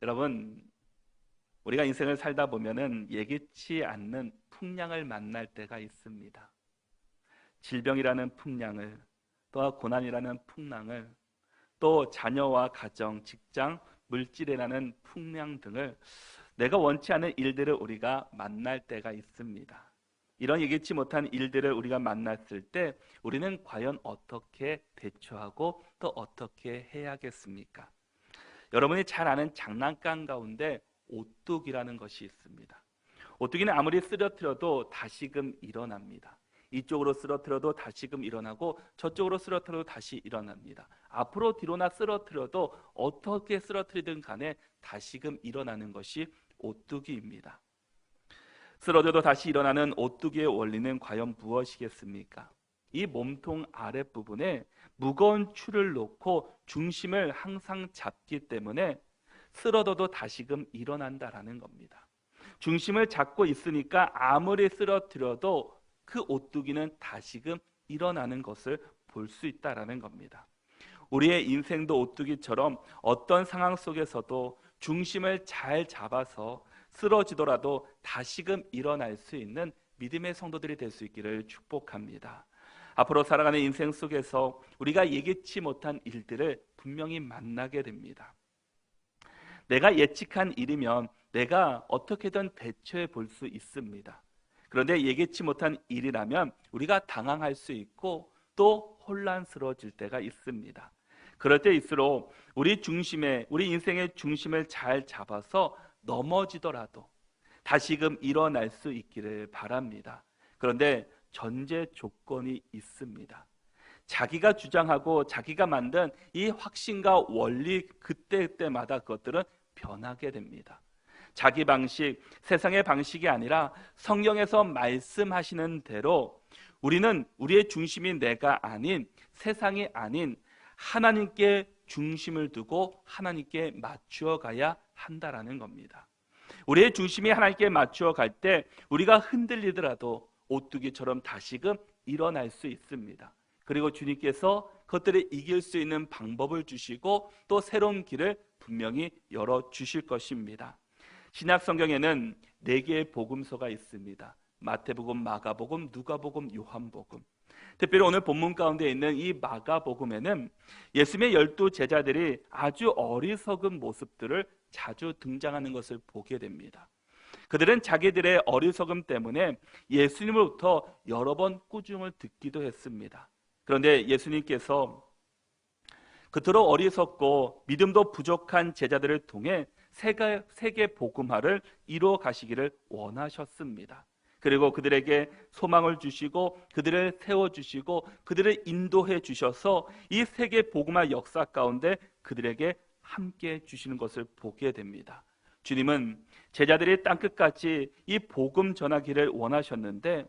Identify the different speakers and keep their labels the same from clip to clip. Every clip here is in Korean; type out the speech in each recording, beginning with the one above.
Speaker 1: 여러분, 우리가 인생을 살다 보면은 예기치 않는 풍랑을 만날 때가 있습니다. 질병이라는 풍랑을, 또 고난이라는 풍랑을, 또 자녀와 가정, 직장, 물질이라는 풍랑 등을, 내가 원치 않은 일들을 우리가 만날 때가 있습니다. 이런 예기치 못한 일들을 우리가 만났을 때 우리는 과연 어떻게 대처하고 또 어떻게 해야겠습니까? 여러분이 잘 아는 장난감 가운데 오뚝이라는 것이 있습니다. 오뚜기는 아무리 쓰러뜨려도 다시금 일어납니다. 이쪽으로 쓰러뜨려도 다시금 일어나고 저쪽으로 쓰러뜨려도 다시 일어납니다. 앞으로 뒤로나 쓰러뜨려도 어떻게 쓰러뜨리든 간에 다시금 일어나는 것이 오뚜기입니다. 쓰러져도 다시 일어나는 오뚜기의 원리는 과연 무엇이겠습니까? 이 몸통 아랫부분에 무거운 추를 놓고 중심을 항상 잡기 때문에 쓰러져도 다시금 일어난다라는 겁니다. 중심을 잡고 있으니까 아무리 쓰러뜨려도 그 오뚜기는 다시금 일어나는 것을 볼 수 있다라는 겁니다. 우리의 인생도 오뚜기처럼 어떤 상황 속에서도 중심을 잘 잡아서 쓰러지더라도 다시금 일어날 수 있는 믿음의 성도들이 될 수 있기를 축복합니다. 앞으로 살아가는 인생 속에서 우리가 예기치 못한 일들을 분명히 만나게 됩니다. 내가 예측한 일이면 내가 어떻게든 대처해 볼 수 있습니다. 그런데 예기치 못한 일이라면 우리가 당황할 수 있고 또 혼란스러워질 때가 있습니다. 그럴 때일수록 우리 인생의 중심을 잘 잡아서 넘어지더라도 다시금 일어날 수 있기를 바랍니다. 그런데 전제 조건이 있습니다. 자기가 주장하고 자기가 만든 이 확신과 원리 그때마다 그것들은 변하게 됩니다. 자기 방식, 세상의 방식이 아니라 성경에서 말씀하시는 대로 우리는 우리의 중심이 내가 아닌, 세상이 아닌 하나님께 중심을 두고 하나님께 맞추어 가야 한다라는 겁니다. 우리의 중심이 하나님께 맞추어 갈 때 우리가 흔들리더라도 오뚜기처럼 다시금 일어날 수 있습니다. 그리고 주님께서 그것들을 이길 수 있는 방법을 주시고 또 새로운 길을 분명히 열어주실 것입니다. 신약 성경에는 4개의 복음서가 있습니다. 마태복음, 마가복음, 누가복음, 요한복음. 특별히 오늘 본문 가운데 있는 이 마가복음에는 예수님의 12 제자들이 아주 어리석은 모습들을 자주 등장하는 것을 보게 됩니다. 그들은 자기들의 어리석음 때문에 예수님으로부터 여러 번 꾸중을 듣기도 했습니다. 그런데 예수님께서 그토록 어리석고 믿음도 부족한 제자들을 통해 세계 복음화를 이루어 가시기를 원하셨습니다. 그리고 그들에게 소망을 주시고 그들을 세워주시고 그들을 인도해 주셔서 이 세계 복음화 역사 가운데 그들에게 함께 주시는 것을 보게 됩니다. 주님은 제자들이 땅끝까지 이 복음 전하기를 원하셨는데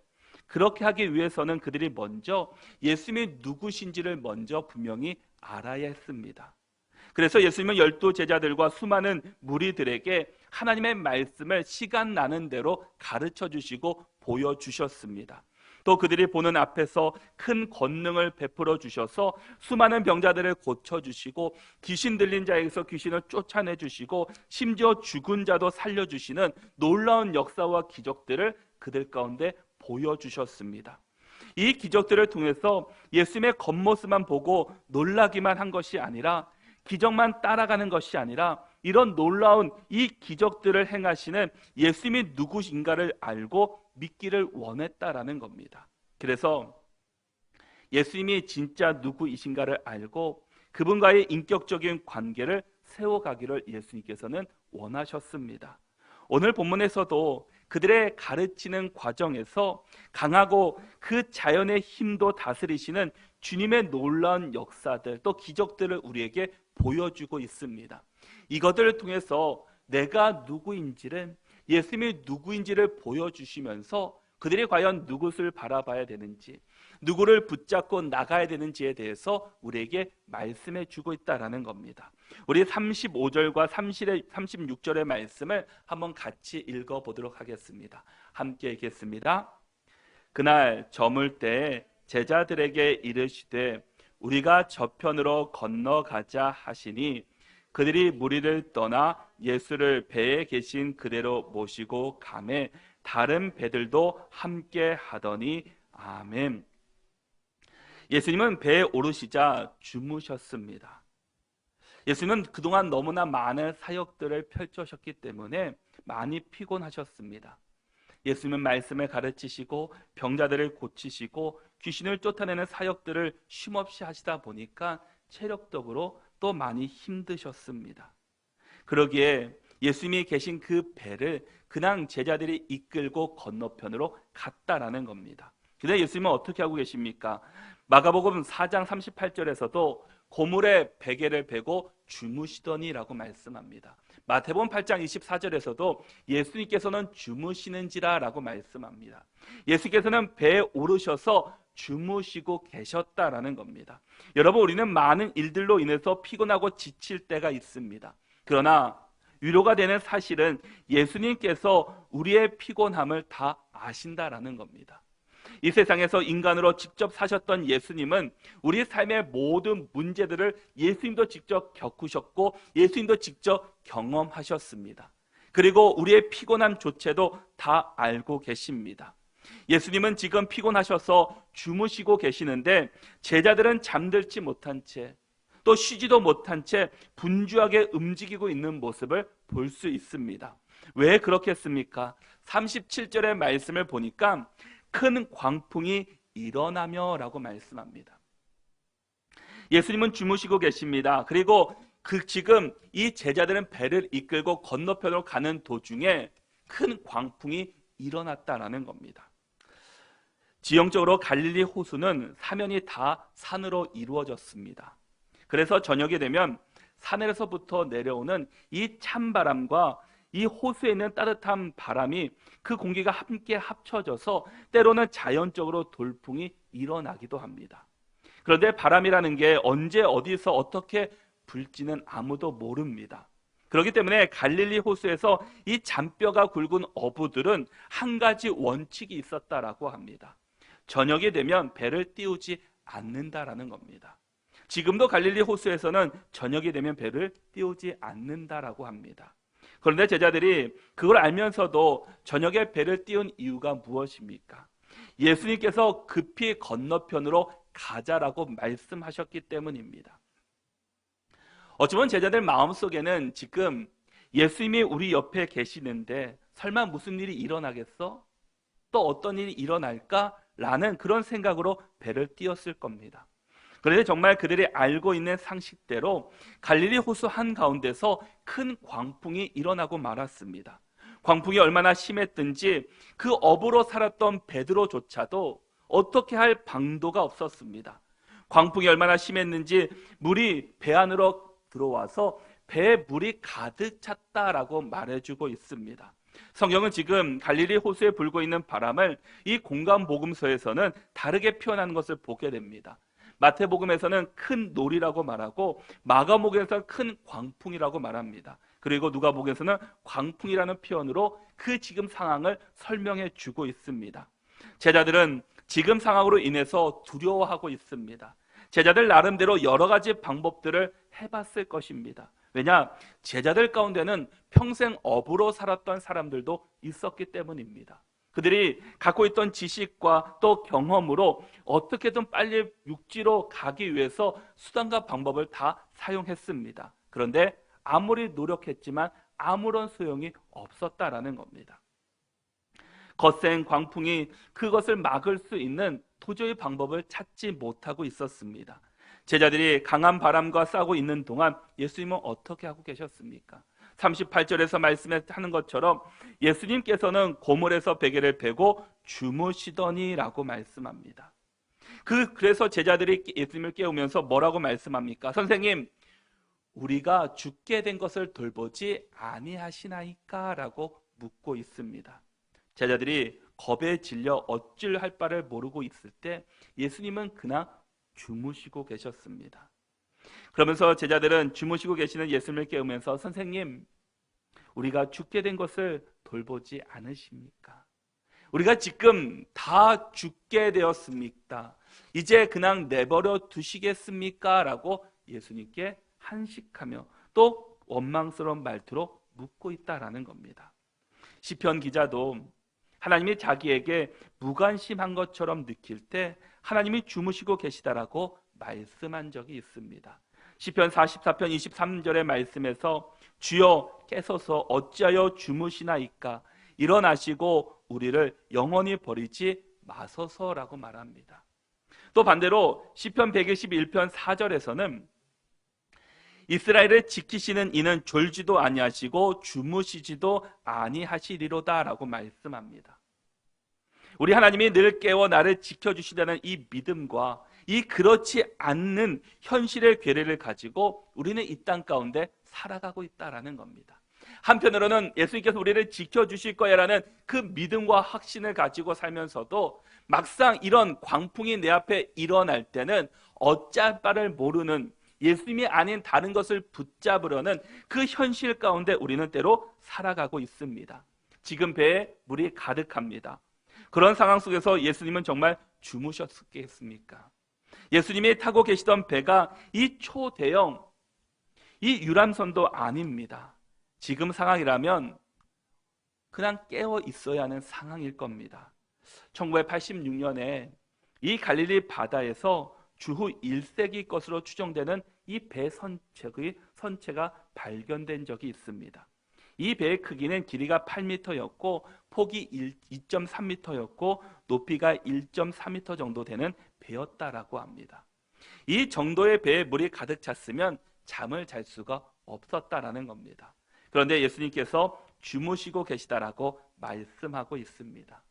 Speaker 1: 그렇게 하기 위해서는 그들이 먼저 예수님이 누구신지를 먼저 분명히 알아야 했습니다. 그래서 예수님은 12 제자들과 수많은 무리들에게 하나님의 말씀을 시간 나는 대로 가르쳐 주시고 보여주셨습니다. 또 그들이 보는 앞에서 큰 권능을 베풀어 주셔서 수많은 병자들을 고쳐주시고 귀신 들린 자에게서 귀신을 쫓아내 주시고 심지어 죽은 자도 살려주시는 놀라운 역사와 기적들을 그들 가운데 보여주셨습니다. 이 기적들을 통해서 예수님의 겉모습만 보고 놀라기만 한 것이 아니라 기적만 따라가는 것이 아니라 이런 놀라운 이 기적들을 행하시는 예수님이 누구인가를 알고 믿기를 원했다라는 겁니다. 그래서 예수님이 진짜 누구이신가를 알고 그분과의 인격적인 관계를 세워가기를 예수님께서는 원하셨습니다. 오늘 본문에서도 그들의 가르치는 과정에서 강하고 그 자연의 힘도 다스리시는 주님의 놀라운 역사들 또 기적들을 우리에게 보여주고 있습니다. 이것들을 통해서 내가 누구인지를 예수님이 누구인지를 보여주시면서 그들이 과연 누구를 바라봐야 되는지 누구를 붙잡고 나가야 되는지에 대해서 우리에게 말씀해 주고 있다는 겁니다. 우리 35절과 36절의 말씀을 한번 같이 읽어보도록 하겠습니다. 함께 읽겠습니다. 그날 저물 때 제자들에게 이르시되 우리가 저편으로 건너가자 하시니 그들이 무리를 떠나 예수를 배에 계신 그대로 모시고 가매 다른 배들도 함께 하더니 아멘. 예수님은 배에 오르시자 주무셨습니다. 예수님은 그동안 너무나 많은 사역들을 펼쳐셨기 때문에 많이 피곤하셨습니다. 예수님은 말씀을 가르치시고 병자들을 고치시고 귀신을 쫓아내는 사역들을 쉼없이 하시다 보니까 체력적으로 또 많이 힘드셨습니다. 그러기에 예수님이 계신 그 배를 그냥 제자들이 이끌고 건너편으로 갔다라는 겁니다. 근데 예수님은 어떻게 하고 계십니까? 마가복음 4장 38절에서도 고물에 베개를 베고 주무시더니라고 말씀합니다. 마태복음 8장 24절에서도 예수님께서는 주무시는지라라고 말씀합니다. 예수께서는 배에 오르셔서 주무시고 계셨다라는 겁니다. 여러분, 우리는 많은 일들로 인해서 피곤하고 지칠 때가 있습니다. 그러나 위로가 되는 사실은 예수님께서 우리의 피곤함을 다 아신다라는 겁니다. 이 세상에서 인간으로 직접 사셨던 예수님은 우리 삶의 모든 문제들을 예수님도 직접 겪으셨고 예수님도 직접 경험하셨습니다. 그리고 우리의 피곤함조차도 다 알고 계십니다. 예수님은 지금 피곤하셔서 주무시고 계시는데 제자들은 잠들지 못한 채 또 쉬지도 못한 채 분주하게 움직이고 있는 모습을 볼 수 있습니다. 왜 그렇겠습니까? 37절의 말씀을 보니까 큰 광풍이 일어나며 라고 말씀합니다. 예수님은 주무시고 계십니다. 그리고 지금 이 제자들은 배를 이끌고 건너편으로 가는 도중에 큰 광풍이 일어났다라는 겁니다. 지형적으로 갈릴리 호수는 사면이 다 산으로 이루어졌습니다. 그래서 저녁이 되면 산에서부터 내려오는 이 찬바람과 이 호수에 있는 따뜻한 바람이 그 공기가 함께 합쳐져서 때로는 자연적으로 돌풍이 일어나기도 합니다. 그런데 바람이라는 게 언제 어디서 어떻게 불지는 아무도 모릅니다. 그렇기 때문에 갈릴리 호수에서 이 잔뼈가 굵은 어부들은 한 가지 원칙이 있었다라고 합니다. 저녁이 되면 배를 띄우지 않는다라는 겁니다. 지금도 갈릴리 호수에서는 저녁이 되면 배를 띄우지 않는다라고 합니다. 그런데 제자들이 그걸 알면서도 저녁에 배를 띄운 이유가 무엇입니까? 예수님께서 급히 건너편으로 가자라고 말씀하셨기 때문입니다. 어쩌면 제자들 마음속에는 지금 예수님이 우리 옆에 계시는데 설마 무슨 일이 일어나겠어? 또 어떤 일이 일어날까? 라는 그런 생각으로 배를 띄웠을 겁니다. 그런데 정말 그들이 알고 있는 상식대로 갈릴리 호수 한가운데서 큰 광풍이 일어나고 말았습니다. 광풍이 얼마나 심했든지 그 어부로 살았던 베드로조차도 어떻게 할 방도가 없었습니다. 광풍이 얼마나 심했는지 물이 배 안으로 들어와서 배에 물이 가득 찼다라고 말해주고 있습니다. 성경은 지금 갈릴리 호수에 불고 있는 바람을 이 공간복음서에서는 다르게 표현하는 것을 보게 됩니다. 마태복음에서는 큰 놀이라고 말하고 마가복음에서는 큰 광풍이라고 말합니다. 그리고 누가복음에서는 광풍이라는 표현으로 그 지금 상황을 설명해 주고 있습니다. 제자들은 지금 상황으로 인해서 두려워하고 있습니다. 제자들 나름대로 여러 가지 방법들을 해봤을 것입니다. 왜냐? 제자들 가운데는 평생 어부로 살았던 사람들도 있었기 때문입니다. 그들이 갖고 있던 지식과 또 경험으로 어떻게든 빨리 육지로 가기 위해서 수단과 방법을 다 사용했습니다. 그런데 아무리 노력했지만 아무런 소용이 없었다라는 겁니다. 거센 광풍이 그것을 막을 수 있는 도저히 방법을 찾지 못하고 있었습니다. 제자들이 강한 바람과 싸우고 있는 동안 예수님은 어떻게 하고 계셨습니까? 38절에서 말씀하는 것처럼 예수님께서는 고물에서 베개를 베고 주무시더니라고 말씀합니다. 그래서 제자들이 예수님을 깨우면서 뭐라고 말씀합니까? 선생님, 우리가 죽게 된 것을 돌보지 아니하시나이까? 라고 묻고 있습니다. 제자들이 겁에 질려 어찌할 바를 모르고 있을 때 예수님은 그냥 주무시고 계셨습니다. 그러면서 제자들은 주무시고 계시는 예수님을 깨우면서 선생님, 우리가 죽게 된 것을 돌보지 않으십니까? 우리가 지금 다 죽게 되었습니까? 이제 그냥 내버려 두시겠습니까? 라고 예수님께 한식하며 또 원망스러운 말투로 묻고 있다라는 겁니다. 시편 기자도 하나님이 자기에게 무관심한 것처럼 느낄 때 하나님이 주무시고 계시다라고 말씀한 적이 있습니다. 시편 44편 23절의 말씀에서 주여 깨소서 어찌하여 주무시나이까 일어나시고 우리를 영원히 버리지 마소서라고 말합니다. 또 반대로 시편 121편 4절에서는 이스라엘을 지키시는 이는 졸지도 아니하시고 주무시지도 아니하시리로다라고 말씀합니다. 우리 하나님이 늘 깨워 나를 지켜주시다는 이 믿음과 이 그렇지 않는 현실의 괴뢰를 가지고 우리는 이 땅 가운데 살아가고 있다라는 겁니다. 한편으로는 예수님께서 우리를 지켜주실 거야라는 그 믿음과 확신을 가지고 살면서도 막상 이런 광풍이 내 앞에 일어날 때는 어찌할 바를 모르는 예수님이 아닌 다른 것을 붙잡으려는 그 현실 가운데 우리는 때로 살아가고 있습니다. 지금 배에 물이 가득합니다. 그런 상황 속에서 예수님은 정말 주무셨겠습니까? 예수님이 타고 계시던 배가 이 초대형 이 유람선도 아닙니다. 지금 상황이라면 그냥 깨어 있어야 하는 상황일 겁니다. 1986년에 이 갈릴리 바다에서 주후 1세기 것으로 추정되는 이 배 선체가 발견된 적이 있습니다. 이 배의 크기는 길이가 8m였고 폭이 2.3m였고 높이가 1.4m 정도 되는 배였다라고 합니다. 이 정도의 배에 물이 가득 찼으면 잠을 잘 수가 없었다라는 겁니다. 그런데 예수님께서 주무시고 계시다라고 말씀하고 있습니다.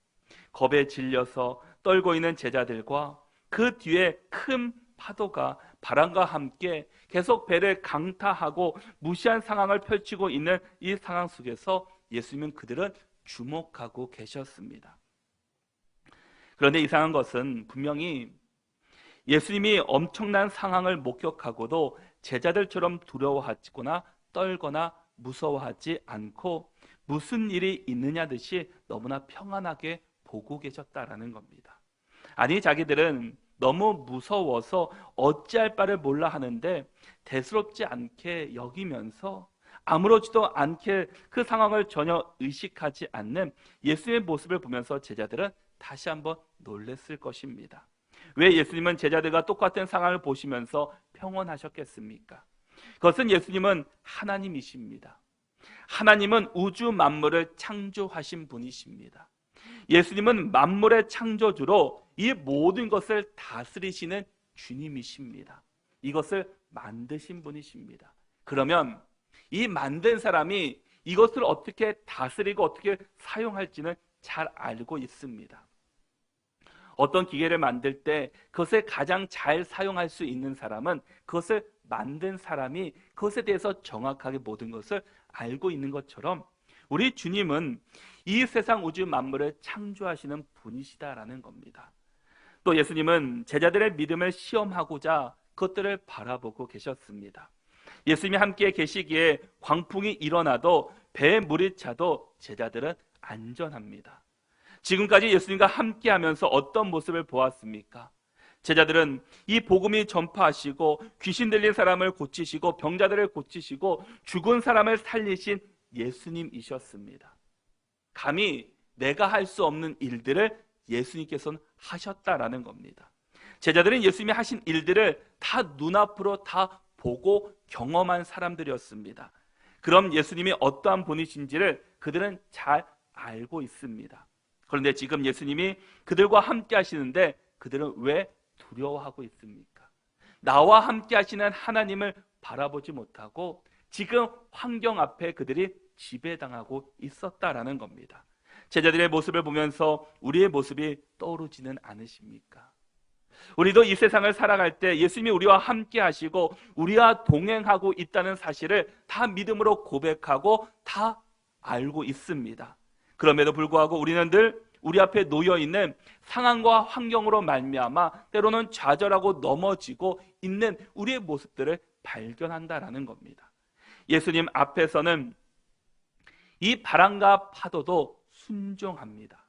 Speaker 1: 겁에 질려서 떨고 있는 제자들과 그 뒤에 큰 파도가 바람과 함께 계속 배를 강타하고 무시한 상황을 펼치고 있는 이 상황 속에서 예수님은 그들은 주목하고 계셨습니다. 그런데 이상한 것은 분명히 예수님이 엄청난 상황을 목격하고도 제자들처럼 두려워하거나 떨거나 무서워하지 않고 무슨 일이 있느냐 듯이 너무나 평안하게 보고 계셨다라는 겁니다. 아니 자기들은 너무 무서워서 어찌할 바를 몰라 하는데 대수롭지 않게 여기면서 아무렇지도 않게 그 상황을 전혀 의식하지 않는 예수님의 모습을 보면서 제자들은 다시 한번 놀랐을 것입니다. 왜 예수님은 제자들과 똑같은 상황을 보시면서 평온하셨겠습니까? 그것은 예수님은 하나님이십니다. 하나님은 우주 만물을 창조하신 분이십니다. 예수님은 만물의 창조주로 이 모든 것을 다스리시는 주님이십니다. 이것을 만드신 분이십니다. 그러면 이 만든 사람이 이것을 어떻게 다스리고 어떻게 사용할지는 잘 알고 있습니다. 어떤 기계를 만들 때 그것을 가장 잘 사용할 수 있는 사람은 그것을 만든 사람이 그것에 대해서 정확하게 모든 것을 알고 있는 것처럼 우리 주님은 이 세상 우주 만물을 창조하시는 분이시다라는 겁니다. 또 예수님은 제자들의 믿음을 시험하고자 그것들을 바라보고 계셨습니다. 예수님이 함께 계시기에 광풍이 일어나도 배에 물이 차도 제자들은 안전합니다. 지금까지 예수님과 함께하면서 어떤 모습을 보았습니까? 제자들은 이 복음이 전파하시고 귀신 들린 사람을 고치시고 병자들을 고치시고 죽은 사람을 살리신 예수님이셨습니다. 감히 내가 할 수 없는 일들을 예수님께서는 하셨다라는 겁니다. 제자들은 예수님이 하신 일들을 다 눈앞으로 다 보고 경험한 사람들이었습니다. 그럼 예수님이 어떠한 분이신지를 그들은 잘 알고 있습니다. 그런데 지금 예수님이 그들과 함께 하시는데 그들은 왜 두려워하고 있습니까? 나와 함께 하시는 하나님을 바라보지 못하고 지금 환경 앞에 그들이 지배당하고 있었다라는 겁니다. 제자들의 모습을 보면서 우리의 모습이 떠오르지는 않으십니까? 우리도 이 세상을 살아갈 때 예수님이 우리와 함께 하시고 우리와 동행하고 있다는 사실을 다 믿음으로 고백하고 다 알고 있습니다. 그럼에도 불구하고 우리는 늘 우리 앞에 놓여있는 상황과 환경으로 말미암아 때로는 좌절하고 넘어지고 있는 우리의 모습들을 발견한다라는 겁니다. 예수님 앞에서는 이 바람과 파도도 순종합니다.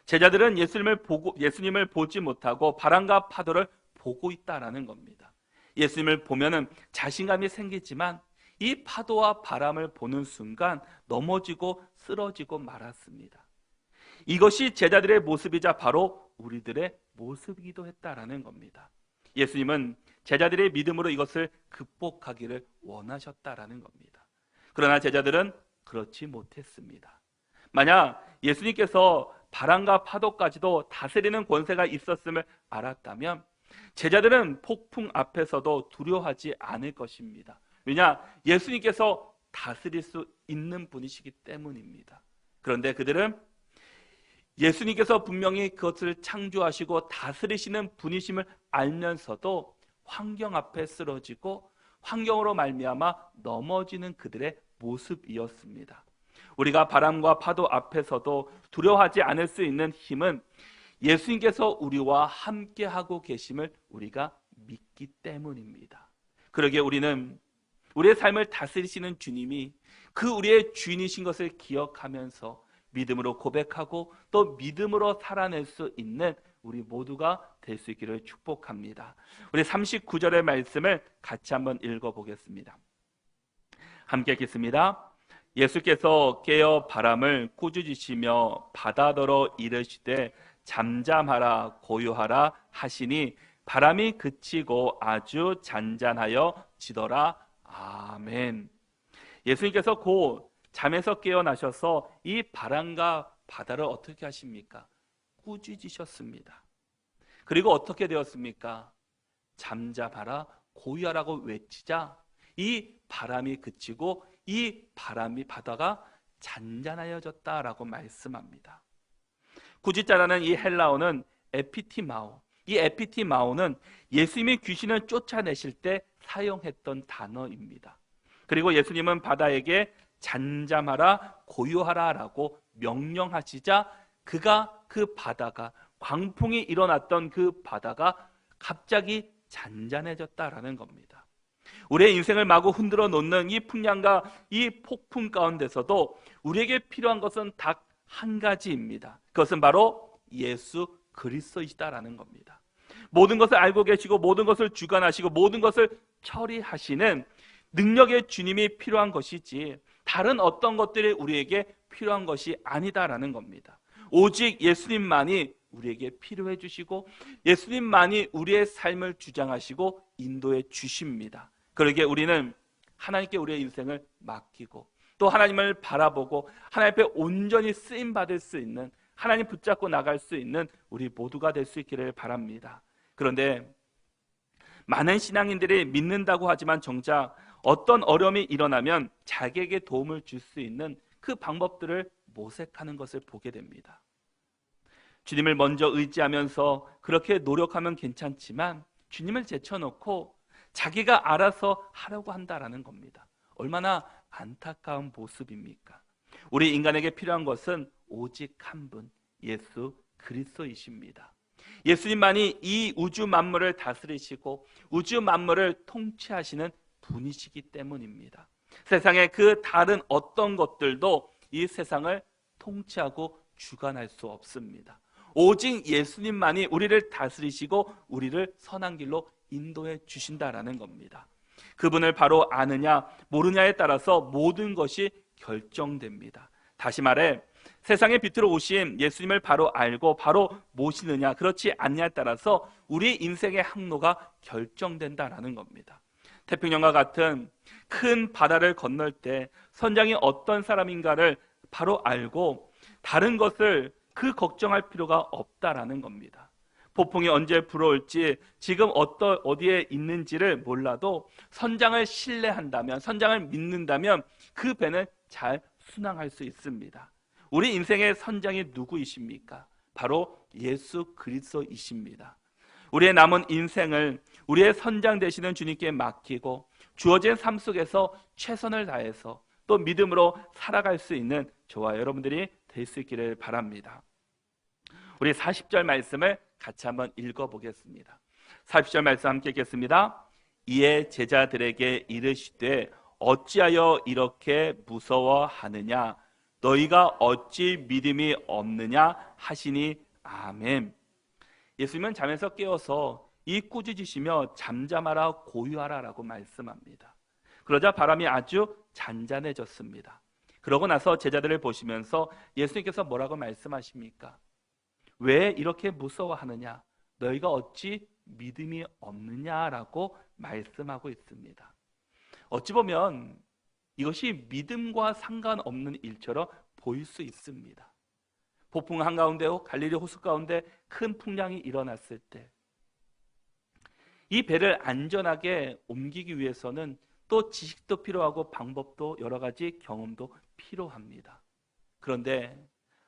Speaker 1: 제자들은 예수님을 보지 못하고 바람과 파도를 보고 있다라는 겁니다. 예수님을 보면은 자신감이 생기지만 이 파도와 바람을 보는 순간 넘어지고 쓰러지고 말았습니다. 이것이 제자들의 모습이자 바로 우리들의 모습이기도 했다라는 겁니다. 예수님은 제자들의 믿음으로 이것을 극복하기를 원하셨다라는 겁니다. 그러나 제자들은 그렇지 못했습니다. 만약 예수님께서 바람과 파도까지도 다스리는 권세가 있었음을 알았다면 제자들은 폭풍 앞에서도 두려워하지 않을 것입니다. 왜냐? 예수님께서 다스릴 수 있는 분이시기 때문입니다. 그런데 그들은 예수님께서 분명히 그것을 창조하시고 다스리시는 분이심을 알면서도 환경 앞에 쓰러지고 환경으로 말미암아 넘어지는 그들의 모습이었습니다. 우리가 바람과 파도 앞에서도 두려워하지 않을 수 있는 힘은 예수님께서 우리와 함께하고 계심을 우리가 믿기 때문입니다. 그러기에 우리는 우리의 삶을 다스리시는 주님이 그 우리의 주인이신 것을 기억하면서 믿음으로 고백하고 또 믿음으로 살아낼 수 있는 우리 모두가 될 수 있기를 축복합니다. 우리 39절의 말씀을 같이 한번 읽어보겠습니다. 함께 읽겠습니다. 예수께서 깨어 바람을 꾸짖으시며 바다더러 이르시되 잠잠하라 고요하라 하시니 바람이 그치고 아주 잔잔하여 지더라. 아멘. 예수님께서 곧 잠에서 깨어나셔서 이 바람과 바다를 어떻게 하십니까? 꾸짖으셨습니다. 그리고 어떻게 되었습니까? 잠잠하라 고요하라고 외치자 이 바람이 그치고 이 바다가 잔잔하여졌다라고 말씀합니다. 꾸짖자라는 이 헬라어는 에피티마오. 이 에피티마오는 예수님이 귀신을 쫓아내실 때 사용했던 단어입니다. 그리고 예수님은 바다에게 잠잠하라 고요하라 라고 명령하시자 그 바다가 광풍이 일어났던 그 바다가 갑자기 잔잔해졌다라는 겁니다. 우리의 인생을 마구 흔들어 놓는 이 풍랑과 이 폭풍 가운데서도 우리에게 필요한 것은 딱 한 가지입니다. 그것은 바로 예수 그리스도이시다라는 겁니다. 모든 것을 알고 계시고 모든 것을 주관하시고 모든 것을 처리하시는 능력의 주님이 필요한 것이지 다른 어떤 것들이 우리에게 필요한 것이 아니다라는 겁니다. 오직 예수님만이 우리에게 필요해 주시고 예수님만이 우리의 삶을 주장하시고 인도해 주십니다. 그러기에 우리는 하나님께 우리의 인생을 맡기고 또 하나님을 바라보고 하나님 앞에 온전히 쓰임받을 수 있는 하나님 붙잡고 나갈 수 있는 우리 모두가 될 수 있기를 바랍니다. 그런데 많은 신앙인들이 믿는다고 하지만 정작 어떤 어려움이 일어나면 자기에게 도움을 줄 수 있는 그 방법들을 모색하는 것을 보게 됩니다. 주님을 먼저 의지하면서 그렇게 노력하면 괜찮지만 주님을 제쳐놓고 자기가 알아서 하려고 한다라는 겁니다. 얼마나 안타까운 모습입니까? 우리 인간에게 필요한 것은 오직 한 분, 예수 그리스도이십니다. 예수님만이 이 우주 만물을 다스리시고 우주 만물을 통치하시는 분이시기 때문입니다. 세상의 그 다른 어떤 것들도 이 세상을 통치하고 주관할 수 없습니다. 오직 예수님만이 우리를 다스리시고 우리를 선한 길로 인도해 주신다라는 겁니다. 그분을 바로 아느냐 모르냐에 따라서 모든 것이 결정됩니다. 다시 말해 세상의 빛으로 오신 예수님을 바로 알고 바로 모시느냐 그렇지 않냐에 따라서 우리 인생의 항로가 결정된다라는 겁니다. 태평양과 같은 큰 바다를 건널 때 선장이 어떤 사람인가를 바로 알고 다른 것을 그 걱정할 필요가 없다라는 겁니다. 폭풍이 언제 불어올지 지금 어디에 있는지를 몰라도 선장을 신뢰한다면 선장을 믿는다면 그 배는 잘 순항할 수 있습니다. 우리 인생의 선장이 누구이십니까? 바로 예수 그리스도이십니다. 우리의 남은 인생을 우리의 선장 되시는 주님께 맡기고 주어진 삶 속에서 최선을 다해서 또 믿음으로 살아갈 수 있는 저와 여러분들이 될 수 있기를 바랍니다. 우리 40절 말씀을 같이 한번 읽어보겠습니다. 40절 말씀 함께 읽겠습니다. 이에 제자들에게 이르시되 어찌하여 이렇게 무서워하느냐 너희가 어찌 믿음이 없느냐 하시니 아멘. 예수님은 잠에서 깨어서 이 꾸짖으시며 잠잠하라 고요하라 라고 말씀합니다. 그러자 바람이 아주 잔잔해졌습니다. 그러고 나서 제자들을 보시면서 예수님께서 뭐라고 말씀하십니까? 왜 이렇게 무서워하느냐? 너희가 어찌 믿음이 없느냐라고 말씀하고 있습니다. 어찌 보면 이것이 믿음과 상관없는 일처럼 보일 수 있습니다. 폭풍 한가운데 갈릴리 호수 가운데 큰 풍랑이 일어났을 때 이 배를 안전하게 옮기기 위해서는 또 지식도 필요하고 방법도 여러 가지 경험도 필요합니다. 그런데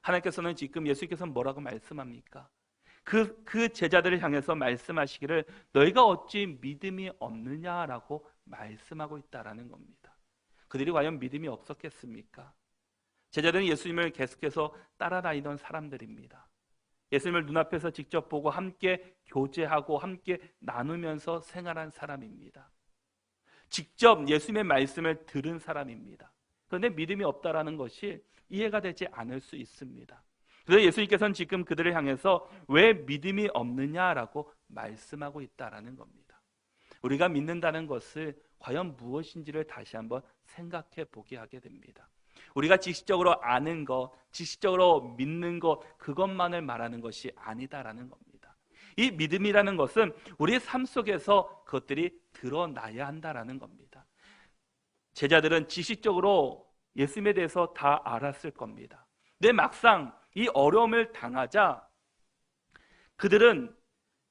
Speaker 1: 하나님께서는 지금 예수님께서는 뭐라고 말씀합니까? 그 제자들을 향해서 말씀하시기를 너희가 어찌 믿음이 없느냐라고 말씀하고 있다라는 겁니다. 그들이 과연 믿음이 없었겠습니까? 제자들은 예수님을 계속해서 따라다니던 사람들입니다. 예수님을 눈앞에서 직접 보고 함께 교제하고 함께 나누면서 생활한 사람입니다. 직접 예수님의 말씀을 들은 사람입니다. 그런데 믿음이 없다라는 것이 이해가 되지 않을 수 있습니다. 그래서 예수님께서는 지금 그들을 향해서 왜 믿음이 없느냐라고 말씀하고 있다라는 겁니다. 우리가 믿는다는 것을 과연 무엇인지를 다시 한번 생각해 보게 하게 됩니다. 우리가 지식적으로 아는 것, 지식적으로 믿는 것, 그것만을 말하는 것이 아니다라는 겁니다. 이 믿음이라는 것은 우리의 삶 속에서 그것들이 드러나야 한다라는 겁니다. 제자들은 지식적으로 예수님에 대해서 다 알았을 겁니다. 근데 막상 이 어려움을 당하자 그들은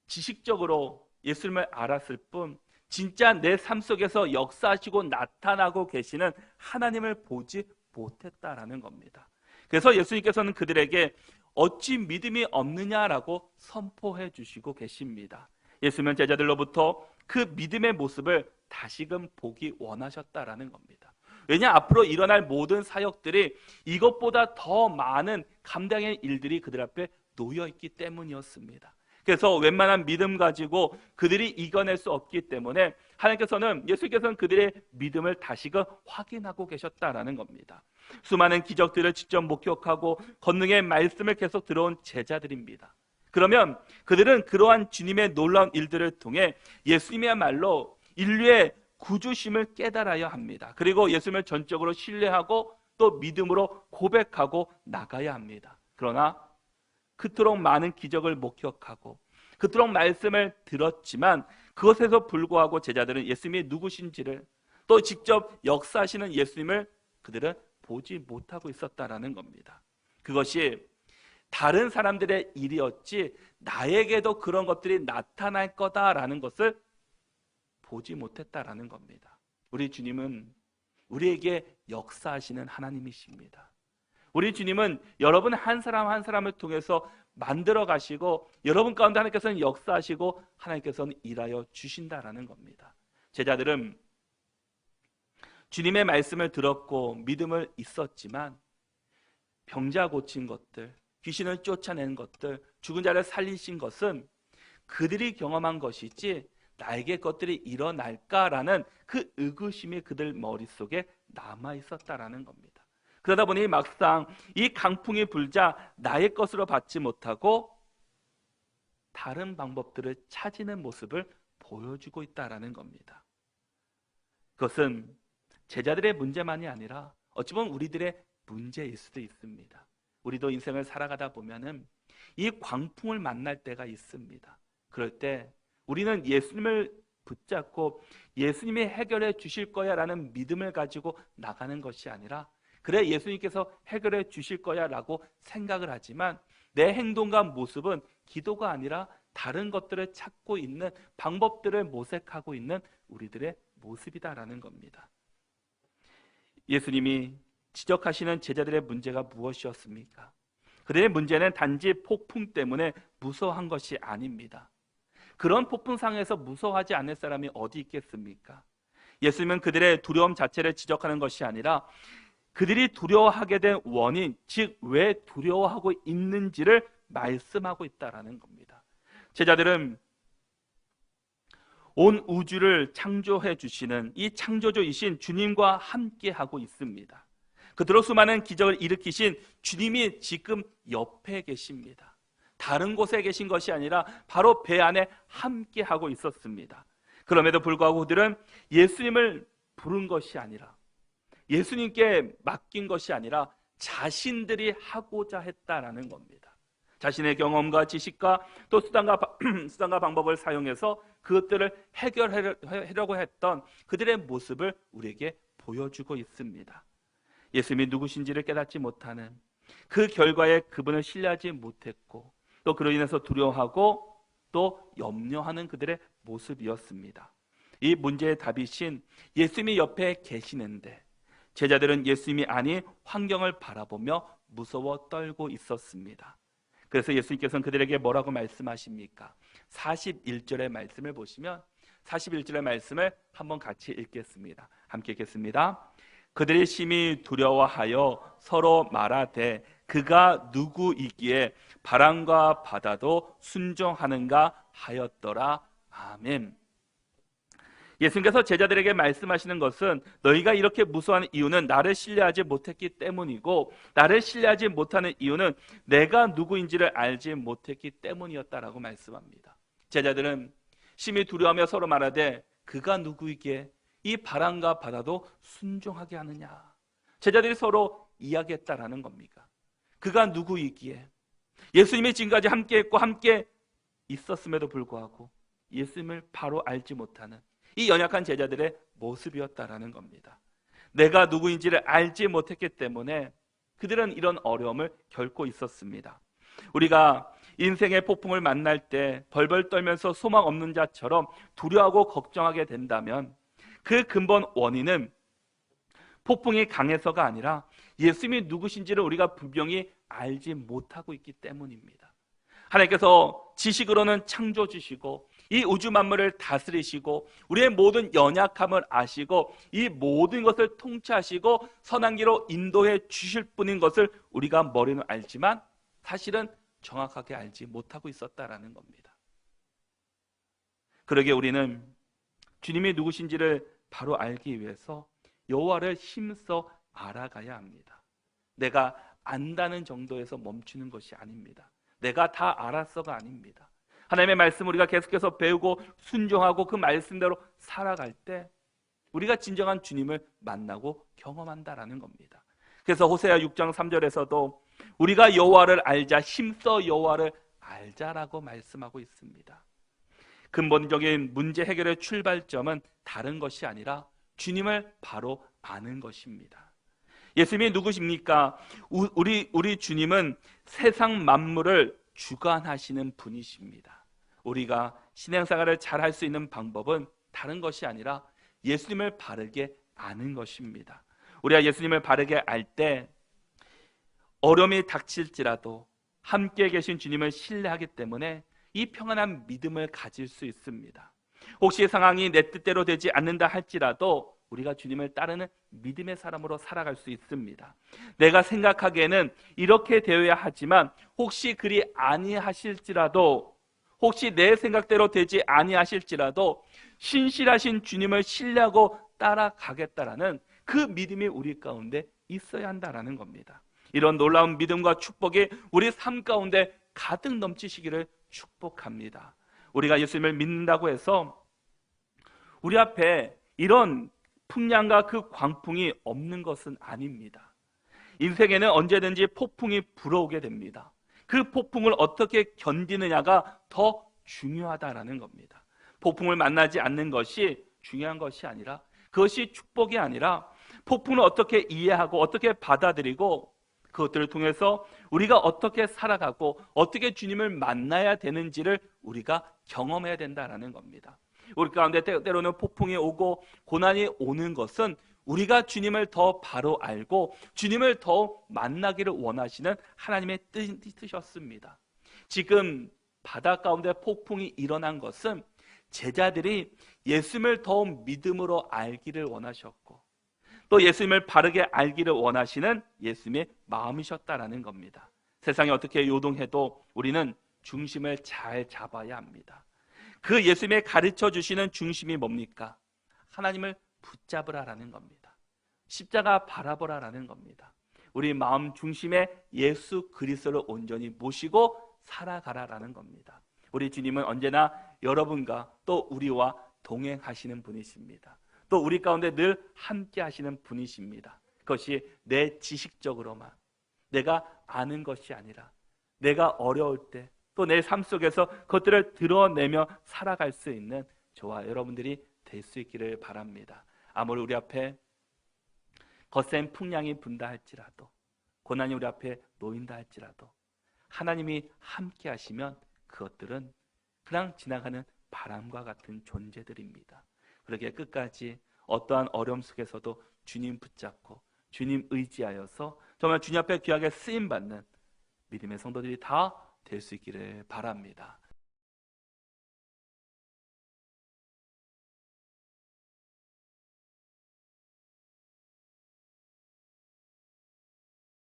Speaker 1: 지식적으로 예수님을 알았을 뿐 진짜 내 삶 속에서 역사하시고 나타나고 계시는 하나님을 보지 못했다라는 겁니다. 그래서 예수님께서는 그들에게 어찌 믿음이 없느냐라고 선포해 주시고 계십니다. 예수님은 제자들로부터 그 믿음의 모습을 다시금 보기 원하셨다라는 겁니다. 왜냐 앞으로 일어날 모든 사역들이 이것보다 더 많은 감당의 일들이 그들 앞에 놓여 있기 때문이었습니다. 그래서 웬만한 믿음 가지고 그들이 이겨낼 수 없기 때문에 예수님께서는 그들의 믿음을 다시금 확인하고 계셨다라는 겁니다. 수많은 기적들을 직접 목격하고 권능의 말씀을 계속 들어온 제자들입니다. 그러면 그들은 그러한 주님의 놀라운 일들을 통해 예수님이야말로 인류의 구주심을 깨달아야 합니다. 그리고 예수님을 전적으로 신뢰하고 또 믿음으로 고백하고 나가야 합니다. 그러나 그토록 많은 기적을 목격하고 그토록 말씀을 들었지만 그것에도 불구하고 제자들은 예수님이 누구신지를 또 직접 역사하시는 예수님을 그들은 보지 못하고 있었다라는 겁니다. 그것이 다른 사람들의 일이었지 나에게도 그런 것들이 나타날 거다라는 것을 보지 못했다라는 겁니다. 우리 주님은 우리에게 역사하시는 하나님이십니다. 우리 주님은 여러분 한 사람 한 사람을 통해서 만들어 가시고 여러분 가운데 하나님께서는 역사하시고 하나님께서는 일하여 주신다라는 겁니다. 제자들은 주님의 말씀을 들었고 믿음을 있었지만 병자 고친 것들, 귀신을 쫓아낸 것들, 죽은 자를 살리신 것은 그들이 경험한 것이지 나에게 것들이 일어날까라는 그 의구심이 그들 머릿속에 남아 있었다라는 겁니다. 그러다 보니 막상 이 강풍이 불자 나의 것으로 받지 못하고 다른 방법들을 찾는 모습을 보여주고 있다라는 겁니다. 그것은 제자들의 문제만이 아니라 어찌 보면 우리들의 문제일 수도 있습니다. 우리도 인생을 살아가다 보면은 이 광풍을 만날 때가 있습니다. 그럴 때 우리는 예수님을 붙잡고 예수님이 해결해 주실 거야 라는 믿음을 가지고 나가는 것이 아니라 그래 예수님께서 해결해 주실 거야 라고 생각을 하지만 내 행동과 모습은 기도가 아니라 다른 것들을 찾고 있는 방법들을 모색하고 있는 우리들의 모습이다라는 겁니다. 예수님이 지적하시는 제자들의 문제가 무엇이었습니까? 그들의 문제는 단지 폭풍 때문에 무서워한 것이 아닙니다. 그런 폭풍상에서 무서워하지 않을 사람이 어디 있겠습니까? 예수님은 그들의 두려움 자체를 지적하는 것이 아니라 그들이 두려워하게 된 원인, 즉 왜 두려워하고 있는지를 말씀하고 있다라는 겁니다. 제자들은 온 우주를 창조해 주시는 이 창조주이신 주님과 함께 하고 있습니다. 그토록 수많은 기적을 일으키신 주님이 지금 옆에 계십니다. 다른 곳에 계신 것이 아니라 바로 배 안에 함께 하고 있었습니다. 그럼에도 불구하고 그들은 예수님을 부른 것이 아니라, 예수님께 맡긴 것이 아니라 자신들이 하고자 했다라는 겁니다. 자신의 경험과 지식과 또 수단과 방법을 사용해서 그것들을 해결하려고 했던 그들의 모습을 우리에게 보여주고 있습니다. 예수님이 누구신지를 깨닫지 못하는, 그 결과에 그분을 신뢰하지 못했고 또 그로 인해서 두려워하고 또 염려하는 그들의 모습이었습니다. 이 문제의 답이신 예수님이 옆에 계시는데 제자들은 예수님이 아닌 환경을 바라보며 무서워 떨고 있었습니다. 그래서 예수님께서는 그들에게 뭐라고 말씀하십니까? 41절의 말씀을 보시면 41절의 말씀을 한번 같이 읽겠습니다. 함께 읽겠습니다. 그들이 심히 두려워하여 서로 말하되 그가 누구이기에 바람과 바다도 순종하는가 하였더라. 아멘. 예수님께서 제자들에게 말씀하시는 것은 너희가 이렇게 무서워하는 이유는 나를 신뢰하지 못했기 때문이고, 나를 신뢰하지 못하는 이유는 내가 누구인지를 알지 못했기 때문이었다라고 말씀합니다. 제자들은 심히 두려워하며 서로 말하되 그가 누구이기에 이 바람과 바다도 순종하게 하느냐. 제자들이 서로 이야기했다라는 겁니까? 그가 누구이기에. 예수님이 지금까지 함께했고 함께 있었음에도 불구하고 예수님을 바로 알지 못하는 이 연약한 제자들의 모습이었다라는 겁니다. 내가 누구인지를 알지 못했기 때문에 그들은 이런 어려움을 겪고 있었습니다. 우리가 인생의 폭풍을 만날 때 벌벌 떨면서 소망 없는 자처럼 두려워하고 걱정하게 된다면 그 근본 원인은 폭풍이 강해서가 아니라 예수님이 누구신지를 우리가 분명히 알지 못하고 있기 때문입니다. 하나님께서 지식으로는 창조주시고 이 우주 만물을 다스리시고 우리의 모든 연약함을 아시고 이 모든 것을 통치하시고 선한 길로 인도해 주실 분인 것을 우리가 머리는 알지만 사실은 정확하게 알지 못하고 있었다라는 겁니다. 그러기에 우리는 주님이 누구신지를 바로 알기 위해서 여호와를 힘써 알아가야 합니다. 내가 안다는 정도에서 멈추는 것이 아닙니다. 내가 다 알았어가 아닙니다. 하나님의 말씀 우리가 계속해서 배우고 순종하고 그 말씀대로 살아갈 때 우리가 진정한 주님을 만나고 경험한다라는 겁니다. 그래서 호세아 6장 3절에서도 우리가 여호와를 알자, 힘써 여호와를 알자라고 말씀하고 있습니다. 근본적인 문제 해결의 출발점은 다른 것이 아니라 주님을 바로 아는 것입니다. 예수님이 누구십니까? 우리 주님은 세상 만물을 주관하시는 분이십니다. 우리가 신앙생활을 잘 할 수 있는 방법은 다른 것이 아니라 예수님을 바르게 아는 것입니다. 우리가 예수님을 바르게 알 때 어려움이 닥칠지라도 함께 계신 주님을 신뢰하기 때문에 이 평안한 믿음을 가질 수 있습니다. 혹시 상황이 내 뜻대로 되지 않는다 할지라도 우리가 주님을 따르는 믿음의 사람으로 살아갈 수 있습니다. 내가 생각하기에는 이렇게 되어야 하지만 혹시 그리 아니하실지라도, 혹시 내 생각대로 되지 아니하실지라도 신실하신 주님을 신뢰하고 따라가겠다라는 그 믿음이 우리 가운데 있어야 한다라는 겁니다. 이런 놀라운 믿음과 축복이 우리 삶 가운데 가득 넘치시기를 축복합니다. 우리가 예수님을 믿는다고 해서 우리 앞에 이런 풍랑과 그 광풍이 없는 것은 아닙니다. 인생에는 언제든지 폭풍이 불어오게 됩니다. 그 폭풍을 어떻게 견디느냐가 더 중요하다라는 겁니다. 폭풍을 만나지 않는 것이 중요한 것이 아니라, 그것이 축복이 아니라 폭풍을 어떻게 이해하고 어떻게 받아들이고 그것들을 통해서 우리가 어떻게 살아가고 어떻게 주님을 만나야 되는지를 우리가 경험해야 된다는 겁니다. 우리 가운데 때로는 폭풍이 오고 고난이 오는 것은 우리가 주님을 더 바로 알고 주님을 더 만나기를 원하시는 하나님의 뜻이었습니다. 지금 바다 가운데 폭풍이 일어난 것은 제자들이 예수님을 더 믿음으로 알기를 원하셨고 또 예수님을 바르게 알기를 원하시는 예수님의 마음이셨다라는 겁니다. 세상이 어떻게 요동해도 우리는 중심을 잘 잡아야 합니다. 그 예수님의 가르쳐 주시는 중심이 뭡니까? 하나님을 붙잡으라라는 겁니다. 십자가 바라보라라는 겁니다. 우리 마음 중심에 예수 그리스도를 온전히 모시고 살아가라라는 겁니다. 우리 주님은 언제나 여러분과 또 우리와 동행하시는 분이십니다. 또 우리 가운데 늘 함께 하시는 분이십니다. 그것이 내 지식적으로만 내가 아는 것이 아니라 내가 어려울 때 또 내 삶 속에서 그것들을 드러내며 살아갈 수 있는 저와 여러분들이 될 수 있기를 바랍니다. 아무리 우리 앞에 거센 풍랑이 분다 할지라도, 고난이 우리 앞에 놓인다 할지라도 하나님이 함께 하시면 그것들은 그냥 지나가는 바람과 같은 존재들입니다. 그러기에 끝까지 어떠한 어려움 속에서도 주님 붙잡고 주님 의지하여서 정말 주님 앞에 귀하게 쓰임받는 믿음의 성도들이 다 될 수 있기를 바랍니다.